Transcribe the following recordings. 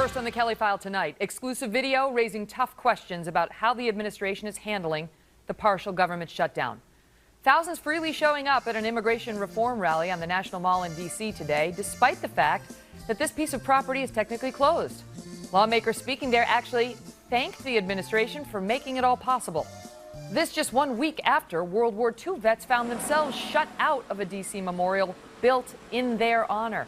First on the Kelly File tonight, exclusive video raising tough questions about how the administration is handling the partial government shutdown. Thousands freely showing up at an immigration reform rally on the National Mall in D.C. today, despite the fact that this piece of property is technically closed. Lawmakers speaking there actually thanked the administration for making it all possible. This just 1 week after World War II vets found themselves shut out of a D.C. memorial built in their honor.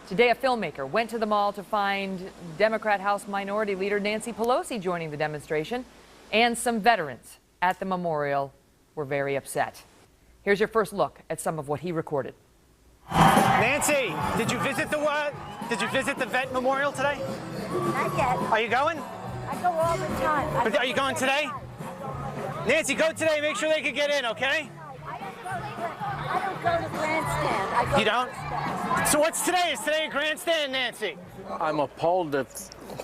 Today, a filmmaker went to the mall to find Democrat House Minority Leader Nancy Pelosi joining the demonstration, and some veterans at the memorial were very upset. Here's your first look at some of what he recorded. Nancy, did you visit the vet memorial today? Not yet. Are you going? I go all the time. Are you going today? Nancy, go today. Make sure they can get in, okay? I don't go to grandstand. I go You don't? to grandstand. So what's today? Is today a grandstand, Nancy? I'm appalled at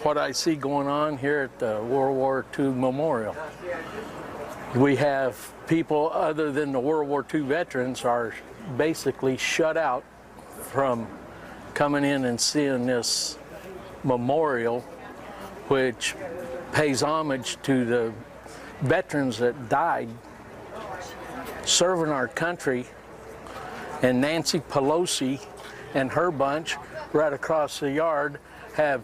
what I see going on here at the World War II Memorial. We have people other than the World War II veterans are basically shut out from coming in and seeing this memorial, which pays homage to the veterans that died serving our country. And Nancy Pelosi and her bunch right across the yard have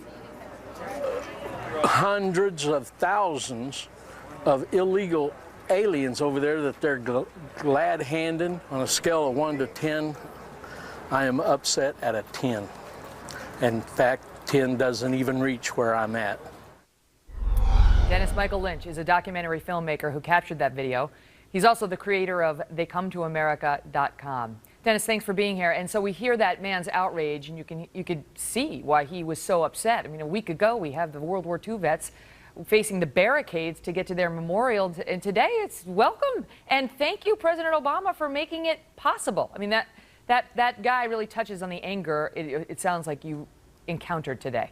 hundreds of thousands of illegal aliens over there that they're glad handing. On a scale of 1 to 10, I am upset at a 10. In fact, 10 doesn't even reach where I'm at. Dennis Michael Lynch is a documentary filmmaker who captured that video. He's also the creator of theycometoamerica.com. Dennis, thanks for being here. And so we hear that man's outrage, and you could see why he was so upset. I mean, a week ago, we have the World War II vets facing the barricades to get to their memorial, and today it's welcome. And thank you, President Obama, for making it possible. I mean, that guy really touches on the anger it sounds like you encountered today.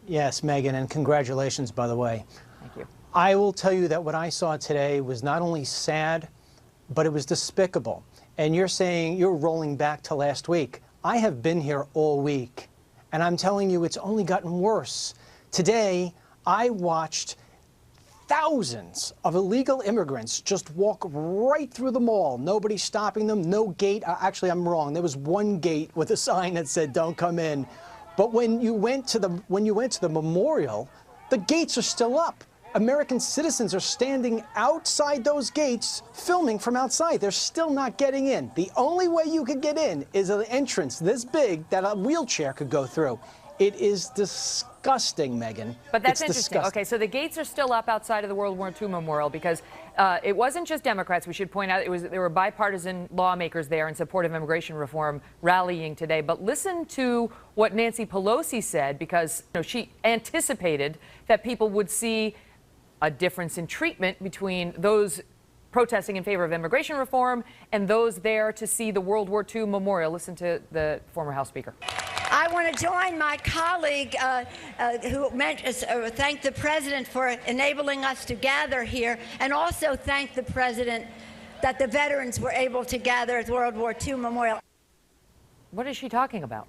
Yes, Megan, and congratulations, by the way. Thank you. I will tell you that what I saw today was not only sad, but it was despicable. And you're saying you're rolling back to last week. I have been here all week, and I'm telling you it's only gotten worse. Today, I watched thousands of illegal immigrants just walk right through the mall. Nobody stopping them, no gate. Actually, I'm wrong. There was one gate with a sign that said, "Don't come in." But when you went to the memorial, the gates are still up. American citizens are standing outside those gates, filming from outside. They're still not getting in. The only way you could get in is an entrance this big that a wheelchair could go through. It is disgusting, Megan. But that's it's interesting. Disgusting. Okay, so the gates are still up outside of the World War II Memorial because it wasn't just Democrats. We should point out there were bipartisan lawmakers there in support of immigration reform rallying today. But listen to what Nancy Pelosi said, because she anticipated that people would see a difference in treatment between those protesting in favor of immigration reform and those there to see the World War II Memorial. Listen to the former House Speaker. I want to join my colleague who thank the President for enabling us to gather here, and also thank the President that the veterans were able to gather at the World War II Memorial. What is she talking about?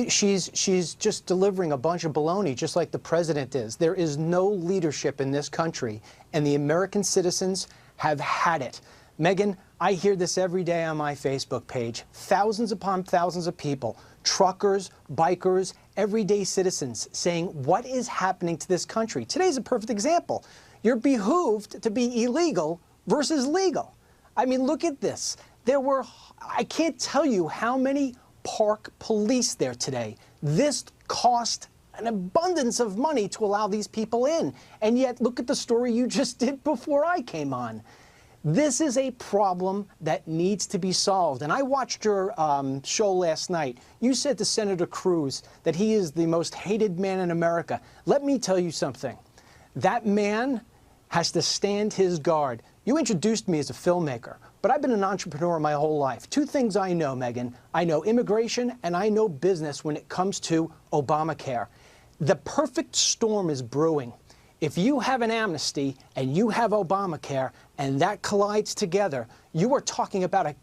She's just delivering a bunch of baloney, just like the President is. There is no leadership in this country, and the American citizens have had it. Megan, I hear this every day on my Facebook page. Thousands upon thousands of people, truckers, bikers, everyday citizens saying, what is happening to this country? Today's a perfect example. You're behooved to be illegal versus legal. I mean, look at this. I can't tell you how many park police there today. This cost an abundance of money to allow these people in. And yet, look at the story you just did before I came on. This is a problem that needs to be solved. And I watched your show last night. You said to Senator Cruz that he is the most hated man in America. Let me tell you something. That man has to stand his guard. You introduced me as a filmmaker, but I've been an entrepreneur my whole life. Two things I know, Megan. I know immigration and I know business when it comes to Obamacare. The perfect storm is brewing. If you have an amnesty and you have Obamacare and that collides together, you are talking about a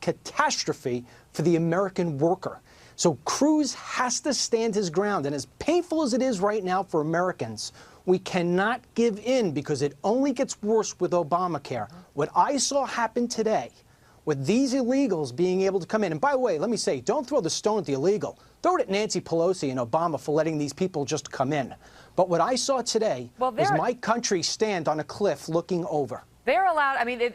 catastrophe for the American worker. So Cruz has to stand his ground. And as painful as it is right now for Americans, we cannot give in because it only gets worse with Obamacare. What I saw happen today with these illegals being able to come in, and by the way, let me say, don't throw the stone at the illegal. Throw it at Nancy Pelosi and Obama for letting these people just come in. But what I saw today was my country stand on a cliff looking over. They're allowed, I mean,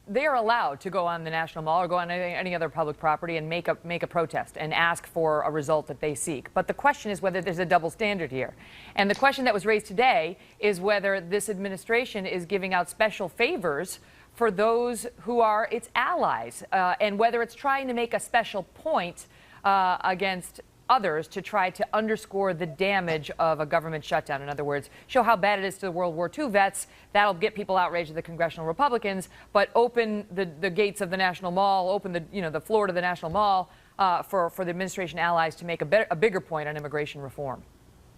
they are allowed to go on the National Mall or go on any other public property and make a protest and ask for a result that they seek. But the question is whether there's a double standard here. And the question that was raised today is whether this administration is giving out special favors for those who are its allies, and whether it's trying to make a special point against others to try to underscore the damage of a government shutdown. In other words, show how bad it is to the World War II vets. That'll get people outraged at the congressional Republicans, but open the gates of the National Mall, open the floor to the National Mall for the administration allies to make a bigger point on immigration reform.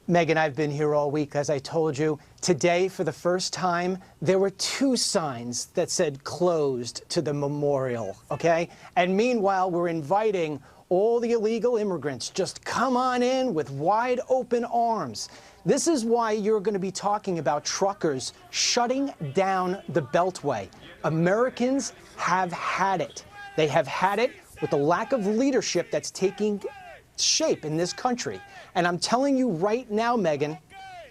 Megyn, I've been here all week, as I told you. Today, for the first time, there were 2 signs that said closed to the memorial, okay? And meanwhile, we're inviting all the illegal immigrants, just come on in with wide open arms. This is why you're going to be talking about truckers shutting down the Beltway. Americans have had it. They have had it with the lack of leadership that's taking shape in this country. And I'm telling you right now, Megyn,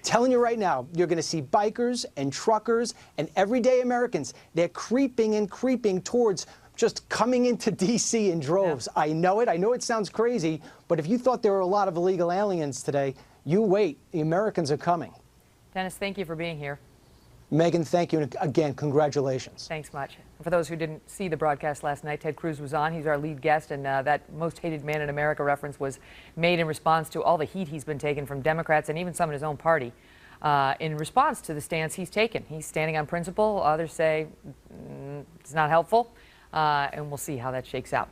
telling you right now, you're going to see bikers and truckers and everyday Americans. They're creeping and creeping towards just coming into D.C. in droves. Yeah. I know it. I know it sounds crazy, but if you thought there were a lot of illegal aliens today, you wait. The Americans are coming. Dennis, thank you for being here. Megyn, thank you. And again, congratulations. Thanks much. And for those who didn't see the broadcast last night, Ted Cruz was on. He's our lead guest, and that most hated man in America reference was made in response to all the heat he's been taking from Democrats and even some in his own party in response to the stance he's taken. He's standing on principle. Others say it's not helpful. And we'll see how that shakes out.